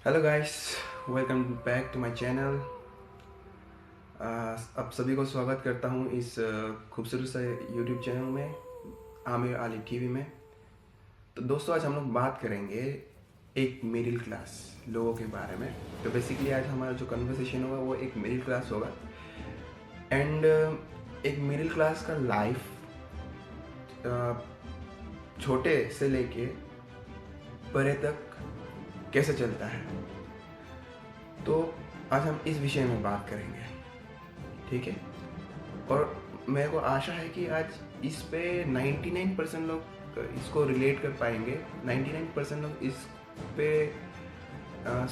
Hello guys, welcome back to my channel. आप सभी को स्वागत करता हूँ इस खूबसूरत से यूट्यूब चैनल में, आमिर अली टीवी में। तो दोस्तों, आज हम लोग बात करेंगे एक मिडिल क्लास लोगों के बारे में। तो बेसिकली आज हमारा जो कन्वर्सेशन होगा वो एक मिडिल क्लास होगा एंड एक मिडिल क्लास का लाइफ छोटे से लेके बड़े तक कैसे चलता है। तो आज हम इस विषय में बात करेंगे, ठीक है। और मेरे को आशा है कि आज इस पे 99% लोग इसको रिलेट कर पाएंगे। 99% लोग इस पे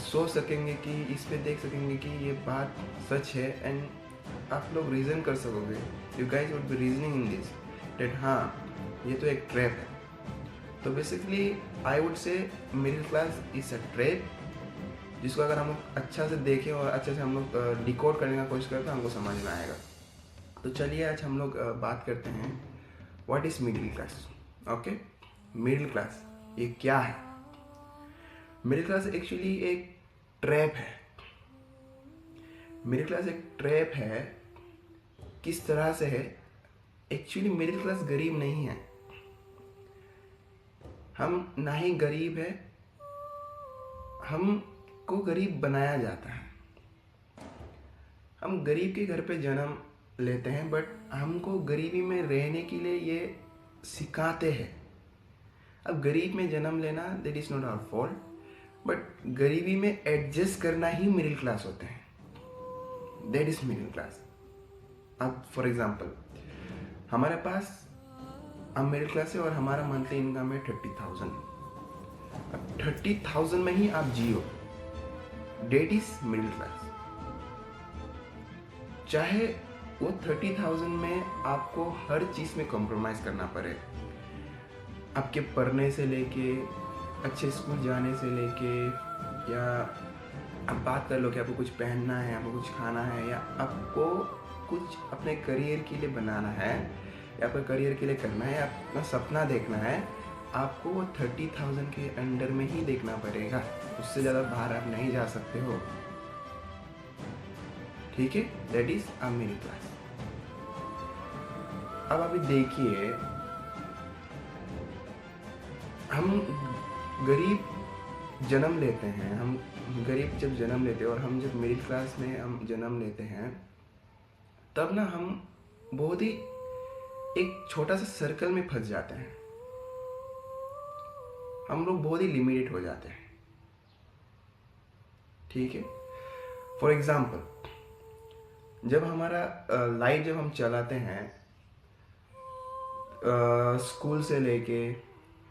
सोच सकेंगे कि इस पे देख सकेंगे कि ये बात सच है एंड आप लोग रीज़न कर सकोगे। You guys would be reasoning in this date हाँ, ये तो एक ट्रैप है। तो basically I would say middle class is a trap, जिसको अगर हम लोग अच्छा से देखें और अच्छे से हम लोग डिकोड करने का कोशिश करें तो हमको समझ में आएगा। तो चलिए आज हम लोग बात करते हैं what is middle class. Okay, middle class ये क्या है? मिडिल क्लास एक्चुअली एक ट्रैप है। मिडिल क्लास एक ट्रैप है। किस तरह से है? एक्चुअली मिडिल क्लास गरीब नहीं है, हम ना ही गरीब है, हमको गरीब बनाया जाता है। हम गरीब के घर पे जन्म लेते हैं, बट हमको गरीबी में रहने के लिए ये सिखाते हैं। अब गरीब में जन्म लेना that is not our fault, but गरीबी में एडजस्ट करना ही मिडिल क्लास होते हैं। That is middle class. अब फॉर एग्जाम्पल हमारे पास, हम मिडिल क्लास है और हमारा मंथली इनकम है 30,000। अब 30,000 में ही आप जियो, डेट इज मिडिल क्लास। चाहे वो 30,000 में आपको हर चीज़ में कॉम्प्रोमाइज़ करना पड़े, आपके पढ़ने से लेके, अच्छे स्कूल जाने से लेके, या आप बात कर लो कि आपको कुछ पहनना है, आपको कुछ खाना है, या आपको कुछ अपने करियर के लिए बनाना है, या आपको करियर के लिए करना है, अपना सपना देखना है, आपको वो 30,000 के अंडर में ही देखना पड़ेगा। उससे ज़्यादा बाहर आप नहीं जा सकते हो, ठीक है। That is a middle class. अब अभी देखिए, हम गरीब जन्म लेते हैं, हम गरीब जब जन्म लेते हैं और हम जब मिडिल क्लास में हम जन्म लेते हैं, तब ना हम बहुत ही एक छोटा सा सर्कल में फंस जाते हैं। हम लोग बहुत ही लिमिटेड हो जाते हैं, ठीक है। फॉर एग्जाम्पल जब हमारा लाइफ जब हम चलाते हैं, स्कूल से लेके,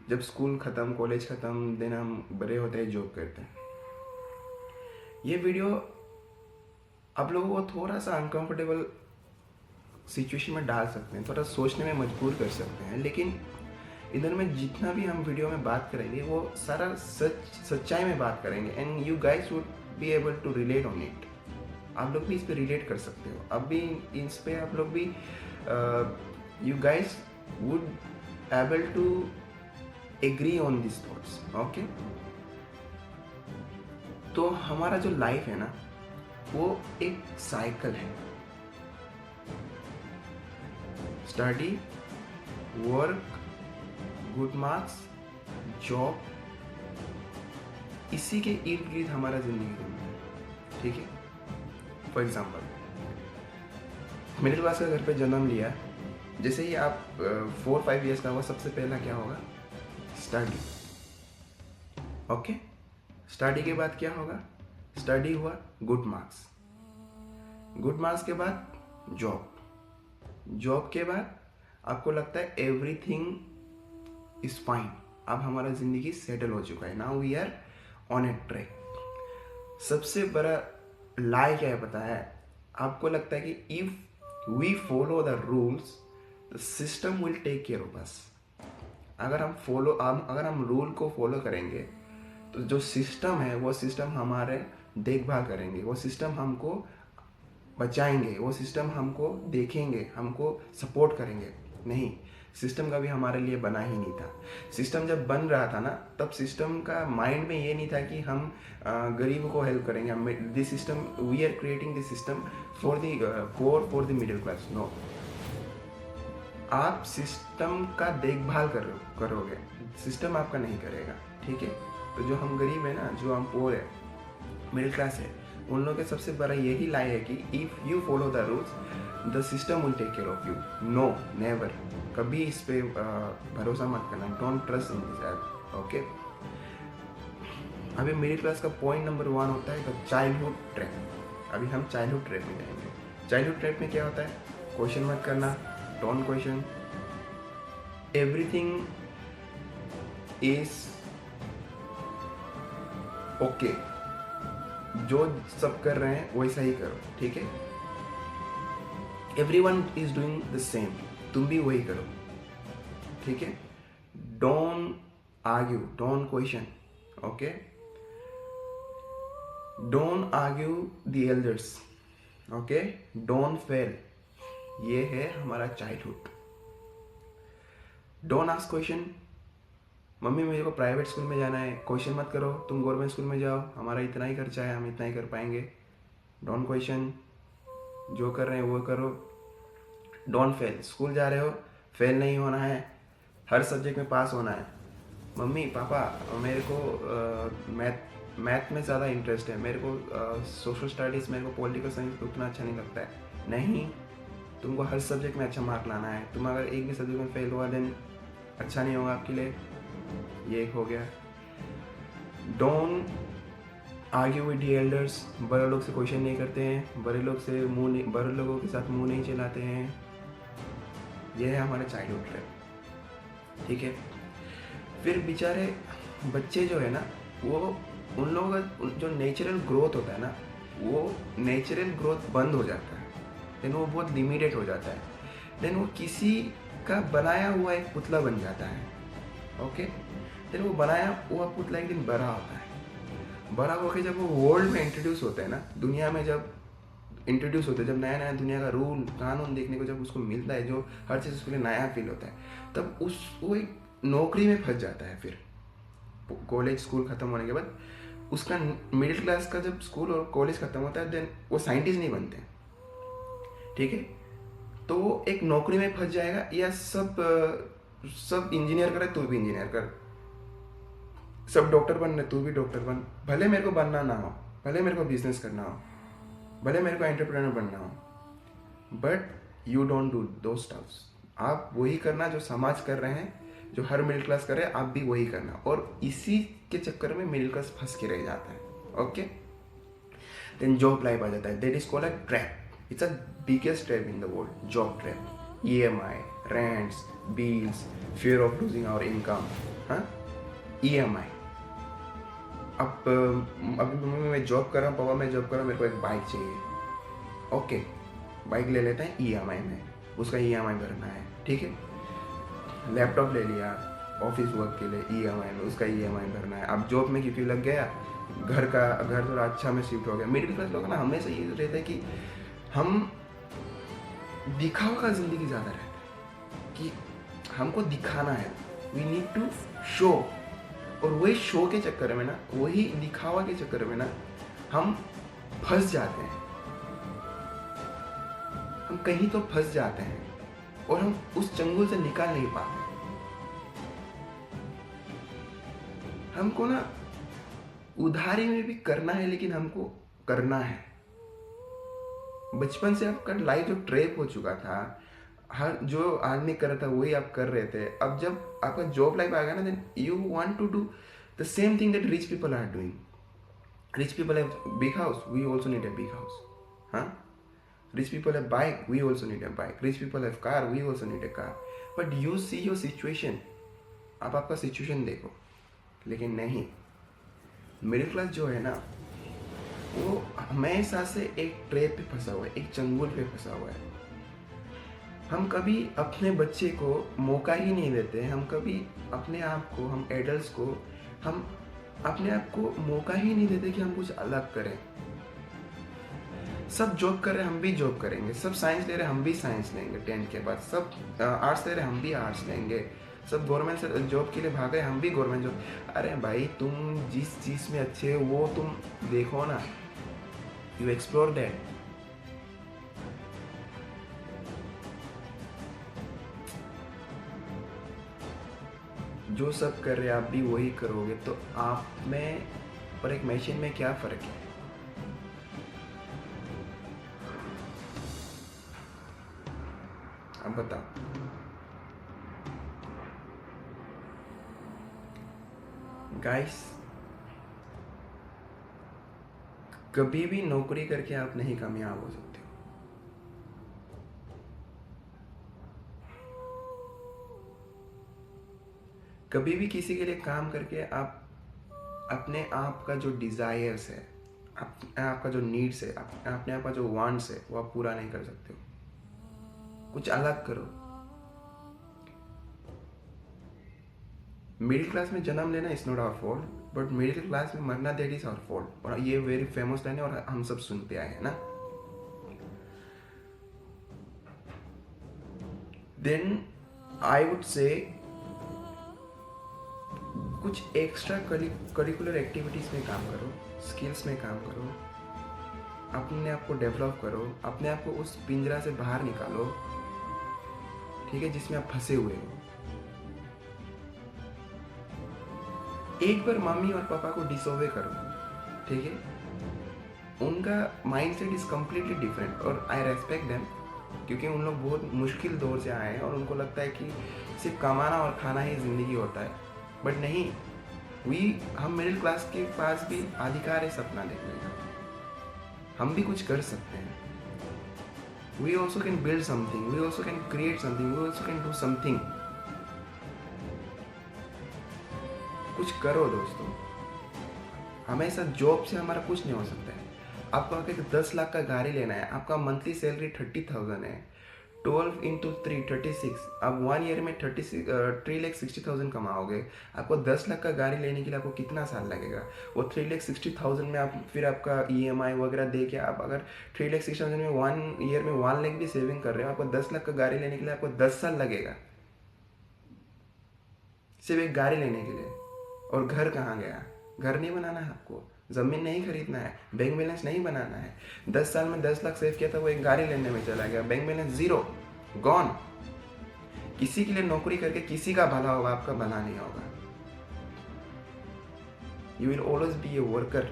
जब स्कूल ख़त्म, कॉलेज ख़त्म, देन हम बड़े होते हैं, जॉब करते हैं। ये वीडियो आप लोगों को थोड़ा सा अनकंफर्टेबल सिचुएशन में डाल सकते हैं, थोड़ा सोचने में मजबूर कर सकते हैं, लेकिन इधर में जितना भी हम वीडियो में बात करेंगे वो सारा सच्चाई में बात करेंगे and you guys would be able to relate on it. आप लोग भी इस पे रिलेट कर सकते हो। अब भी इस पे आप लोग भी you guys would able to agree on this thoughts. Okay, तो हमारा जो लाइफ है ना, वो एक साइकिल है। Study, work, good marks, job, इसी के इर्द गिर्द हमारा जिंदगी घूमता है, ठीक है। फॉर एग्जाम्पल मिडिल क्लास का घर पे जन्म लिया, जैसे ही आप 4-5 ईयर्स का हुआ, सबसे पहला क्या होगा? स्टडी। ओके, स्टडी के बाद क्या होगा? स्टडी हुआ, गुड मार्क्स, गुड मार्क्स के बाद जॉब, जॉब के बाद आपको लगता है एवरीथिंग इज फाइन, अब हमारा जिंदगी सेटल हो चुका है, now we are on a track. सबसे बड़ा लाई क्या है पता है? आपको लगता है कि if we follow the rules the system will take care of us. अगर हम रूल को फॉलो करेंगे तो जो सिस्टम है वो सिस्टम हमारे देखभाल करेंगे, वो सिस्टम हमको बचाएंगे, वो सिस्टम हमको देखेंगे, हमको सपोर्ट करेंगे। नहीं, सिस्टम कभी हमारे लिए बना ही नहीं था। सिस्टम जब बन रहा था ना, तब सिस्टम का माइंड में ये नहीं था कि हम गरीबों को हेल्प करेंगे। This system, we are creating this system for the poor, for the middle class. No, आप सिस्टम का देखभाल करोगे, सिस्टम आपका नहीं करेगा, ठीक है। तो जो हम गरीब है ना, जो हम पोर है, मिडिल क्लास है, उन लोगों के सबसे बड़ा यही लाई है कि if you follow the rules, the system will take care of you. No, never, कभी इस पे भरोसा मत करना। Don't trust in this app, okay. अभी मिडिल क्लास का पॉइंट नंबर 1 होता है द चाइल्डहुड ट्रैप। अभी हम चाइल्डहुड ट्रैप में जाएंगे। चाइल्डहुड ट्रैप में क्या होता है? क्वेश्चन मत करना, don't question, everything is okay, जो सब कर रहे हैं वैसा ही करो, ठीक है। Everyone is doing the same, तुम भी वही करो, ठीक है। Don't argue, don't question, okay. Don't argue the elders, okay. Don't fail, ये है हमारा childhood. Don't ask question, mummy मेरे को प्राइवेट स्कूल में जाना है, क्वेश्चन मत करो, तुम गवर्नमेंट स्कूल में जाओ, हमारा इतना ही खर्चा है, हम इतना ही कर पाएंगे। डोंट क्वेश्चन, जो कर रहे हैं वो करो। डोंट फेल, स्कूल जा रहे हो, फेल नहीं होना है, हर सब्जेक्ट में पास होना है। मम्मी पापा मेरे को मैथ में ज़्यादा इंटरेस्ट है, मेरे को सोशल स्टडीज़, मेरे को पॉलिटिकल साइंस उतना अच्छा नहीं लगता है। नहीं, तुमको हर सब्जेक्ट में अच्छा मार्क लाना है। तुम अगर एक भी सब्जेक्ट में फेल हुआ, देन अच्छा नहीं होगा आपके लिए। ये एक हो गया। Don't argue with the elders, बड़े लोग से क्वेश्चन नहीं करते हैं, बड़े लोगों के साथ मुंह नहीं चलाते हैं। ये है हमारे चाइल्डहुड ट्रैप, ठीक है। फिर बेचारे बच्चे जो है ना, वो उन लोगों का जो नेचुरल ग्रोथ होता है ना, वो नेचुरल ग्रोथ बंद हो जाता है। देन वो बहुत लिमिटेड हो जाता है। देन वो किसी का बनाया हुआ एक पुतला बन जाता है, ओके। देन वो बनाया हुआ पुतला एक दिन बड़ा होता है। बड़ा होकर जब वो वर्ल्ड में इंट्रोड्यूस होता है ना, दुनिया में जब इंट्रोड्यूस होता है, जब नया नया दुनिया का रूल कानून देखने को जब उसको मिलता है, जो हर चीज़ उसके लिए नया फील होता है, तब वो एक नौकरी में फंस जाता है। फिर कॉलेज स्कूल ख़त्म होने के बाद उसका मिडिल क्लास का जब स्कूल और कॉलेज ख़त्म होता है, देन वो साइंटिस्ट नहीं बनते, ठीक है। तो वो एक नौकरी में फंस जाएगा, या सब इंजीनियर करे तू भी इंजीनियर कर, सब डॉक्टर बन रहे तू भी डॉक्टर बन, भले मेरे को बनना ना हो, भले मेरे को बिजनेस करना हो, भले मेरे को एंटरप्रेन्योर बनना हो, बट यू डोंट डू दो स्टफ्स। आप वही करना जो समाज कर रहे हैं, जो हर मिडिल क्लास कर रहे हैं, आप भी वही करना। और इसी के चक्कर में मिडिल क्लास फंस के रह जाता है, ओके। देन जॉब लाइफ आ जाता है, that is called a trap. It's a biggest trap in the world, job trap. EMI, rents, bills, fear of losing our income, हाँ, EMI। अब अभी मम्मी मैं जॉब कर रहा हूँ, पापा मैं जॉब कर रहा हूँ, मेरे को एक बाइक चाहिए, ओके, बाइक ले लेते हैं EMI में, उसका EMI भरना है, ठीक है। लैपटॉप ले लिया ऑफिस वर्क के लिए, EMI में, उसका EMI भरना है। अब जॉब में क्योंकि लग गया, घर थोड़ा अच्छा में शिफ्ट हो गया। मिडिल क्लास लोग ना हमेशा ये रहता है कि हम दिखावा का ज़िंदगी ज़्यादा रहता है, कि हमको दिखाना है, वी नीड टू शो। और वही शो के चक्कर में ना, वही दिखावा के चक्कर में ना, हम फंस जाते हैं। हम कहीं तो फंस जाते हैं और हम उस चंगुल से निकाल नहीं पाते। हमको ना उधारी में भी करना है, लेकिन हमको करना है। बचपन से आपका लाइफ जो ट्रैप हो चुका था, हर जो आदमी कर रहा था वही आप कर रहे थे। अब जब आपका जॉब लाइफ आ गया ना, then you want to do the same thing that rich people are doing. Rich people have big house, we also need a big house, हाँ। Rich people have bike, we also need a bike. Rich people have car, we also need a car. But you see your situation. आप आपका situation देखो, लेकिन नहीं। Middle class जो है ना, वो हमेशा से एक ट्रैप पे फंसा हुआ है, एक चंगुल पे फंसा हुआ है। हम कभी अपने बच्चे को मौका ही नहीं देते, हम कभी अपने आप को, हम एडल्ट्स को, हम अपने आप को मौका ही नहीं देते कि हम कुछ अलग करें। सब जॉब कर रहे हैं, हम भी जॉब करेंगे। सब साइंस ले रहे हैं, हम भी साइंस लेंगे 10 के बाद। सब आर्ट्स ले रहे हैं, हम भी आर्ट्स लेंगे। सब गवर्नमेंट से जॉब के लिए भाग रहे हैं, हम भी गवर्नमेंट जॉब। अरे भाई, तुम जिस चीज़ में अच्छे हो वो तुम देखो ना, यू एक्सप्लोर दैट। जो सब कर रहे हैं आप भी वही करोगे, तो आप में और एक मशीन में क्या फ़र्क है? अब बताओ। गाइस, कभी भी नौकरी करके आप नहीं कामयाब हो सकते हो। कभी भी किसी के लिए काम करके आप अपने आप का जो डिज़ायर्स है, अपने आप का जो नीड्स है, अपने आप का जो वांट्स है, वो आप पूरा नहीं कर सकते हो। कुछ अलग करो। मिडिल क्लास में जन्म लेना is not our fault, but middle class में मरना दैट इज आवर फॉल्ट। और ये वेरी फेमस लाइन है और हम सब सुनते आए हैं ना। देन आई वुड से कुछ एक्स्ट्रा करिकुलर एक्टिविटीज में काम करो, स्किल्स में काम करो, अपने आप को डेवलप करो, अपने आप को उस पिंजरा से बाहर निकालो, ठीक है, जिसमें आप फंसे हुए हो। एक बार मम्मी और पापा को डिसोबे करो, ठीक है। उनका माइंडसेट इज कम्प्लीटली डिफरेंट और आई रेस्पेक्ट देम, क्योंकि उन लोग बहुत मुश्किल दौर से आए हैं और उनको लगता है कि सिर्फ कमाना और खाना ही ज़िंदगी होता है। बट नहीं, हम मिडिल क्लास के पास भी अधिकार है सपना देखने का। हम भी कुछ कर सकते हैं। We also can build something, we also can create something, we also can do something. कुछ करो दोस्तों। हमेशा जॉब से हमारा कुछ नहीं हो सकता है। आपको अगर 10 लाख का गाड़ी लेना है, आपका मंथली सैलरी 30,000 है, 12 इंटू 3 36, आप 1 ईयर में 3,60,000 कमाओगे। आपको 10 लाख का गाड़ी लेने के लिए आपको कितना साल लगेगा? वो 3,60,000 में आप फिर आपका EMI वगैरह दे के आप अगर 3,60,000 में 1 ईयर में 1 लाख भी सेविंग कर रहे हो, आपको 10 लाख का गाड़ी लेने के लिए आपको 10 साल लगेगा, सिर्फ एक गाड़ी लेने के लिए। और घर कहाँ गया? घर नहीं बनाना है आपको, ज़मीन नहीं खरीदना है, बैंक बैलेंस नहीं बनाना है। 10 साल में 10 लाख सेव किया था, वो एक गाड़ी लेने में चला गया, बैंक बैलेंस ज़ीरो, गॉन। किसी के लिए नौकरी करके किसी का भला होगा, आपका भला नहीं होगा। You will always be a worker,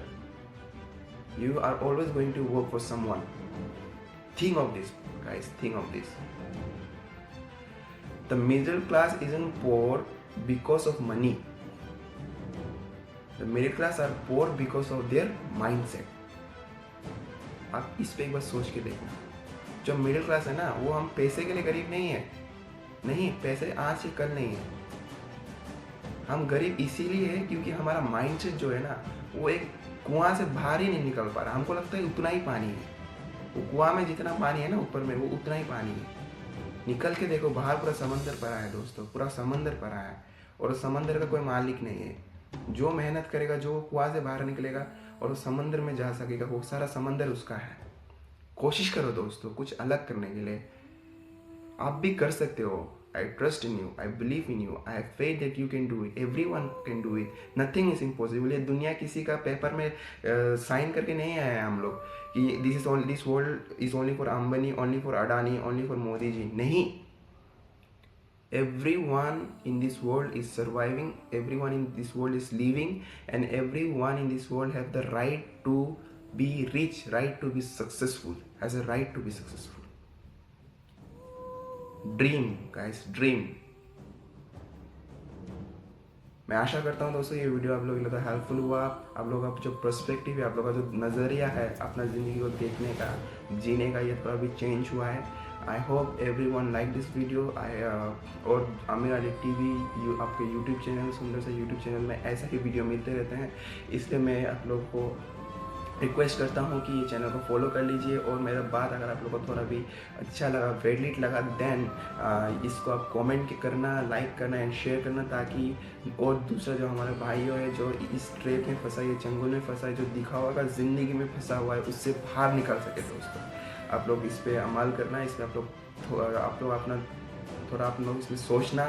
you are always going to work for someone. Think of this guys, think of this. The middle class isn't poor because of money, The middle class are poor because of their mindset। आप इस पे एक बार सोच के देखो। जो middle class है ना, वो हम पैसे के लिए गरीब नहीं है। नहीं, पैसे आज से कल नहीं है। हम गरीब इसीलिए है क्योंकि हमारा माइंडसेट जो है ना, वो एक कुआं से बाहर ही नहीं निकल पा रहा। हमको लगता है उतना ही पानी है, वो कुआं में जितना पानी है ना ऊपर में, वो उतना ही पानी है। निकल के देखो, बाहर पूरा समंदर पड़ा है दोस्तों, पूरा समंदर पड़ा है। और समंदर का कोई मालिक नहीं है। जो मेहनत करेगा, जो कुआं से बाहर निकलेगा और वो समंदर में जा सकेगा, वो सारा समंदर उसका है। कोशिश करो दोस्तों कुछ अलग करने के लिए। आप भी कर सकते हो। I trust in you, I believe in you, I have faith that you can do it, everyone can do it, nothing is impossible. ये दुनिया किसी का पेपर में साइन करके नहीं आया है हम लोग कि this world is only for Ambani, only for Adani, only for Modi ji. नहीं, everyone in this world is surviving, everyone in this world is living, and everyone in this world have the right to be rich, right to be successful, has a right to be successful. Dream guys, dream। मैं आशा करता हूँ दोस्तों ये video आप लोगों के लिए तो हेल्पफुल हुआ। आप लोगों का जो पर्सपेक्टिव है, आप लोगों का जो नज़रिया है अपना ज़िंदगी को देखने का, जीने का, ये थोड़ा भी चेंज हुआ है। I hope every one like this video. और आमिर अली TV आपके यूट्यूब चैनल, सुंदर से यूट्यूब चैनल में ऐसा ही वीडियो मिलते रहते हैं, इसलिए मैं आप लोगों को रिक्वेस्ट करता हूँ कि ये चैनल को फॉलो कर लीजिए। और मेरा बात अगर आप लोगों को थोड़ा भी अच्छा लगा, वैलिड लगा, देन इसको आप कमेंट करना, लाइक करना एंड शेयर करना, ताकि और दूसरा जो हमारे भाइयों है जो इस ट्रैप में फंसा है, ये चंगुल में फंसा है, जो दिखावा का ज़िंदगी में फंसा हुआ है, उससे बाहर निकल सके। दोस्तों आप लोग इस पर अमल करना, इस पर आप लोग अपना थोड़ा आप लोग इसमें सोचना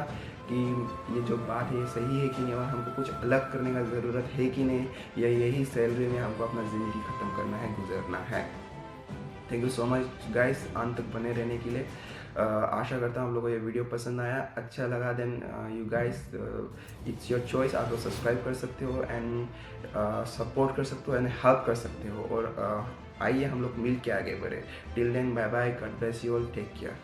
कि ये जो बात है ये सही है कि नहीं, और हमको कुछ अलग करने का ज़रूरत है कि नहीं, या यही सैलरी में हमको अपना ज़िंदगी ख़त्म करना है, गुजरना है। Thank you so much guys, अंत तक बने रहने के लिए। आशा करता हूँ आप लोगों को ये वीडियो पसंद आया, अच्छा लगा, then you guys it's your choice. आप लोग सब्सक्राइब कर सकते हो एंड सपोर्ट कर सकते हो एंड हेल्प कर सकते हो। और आइए हम लोग मिल के आगे बढ़े। Till then bye bye, God bless you all, take care.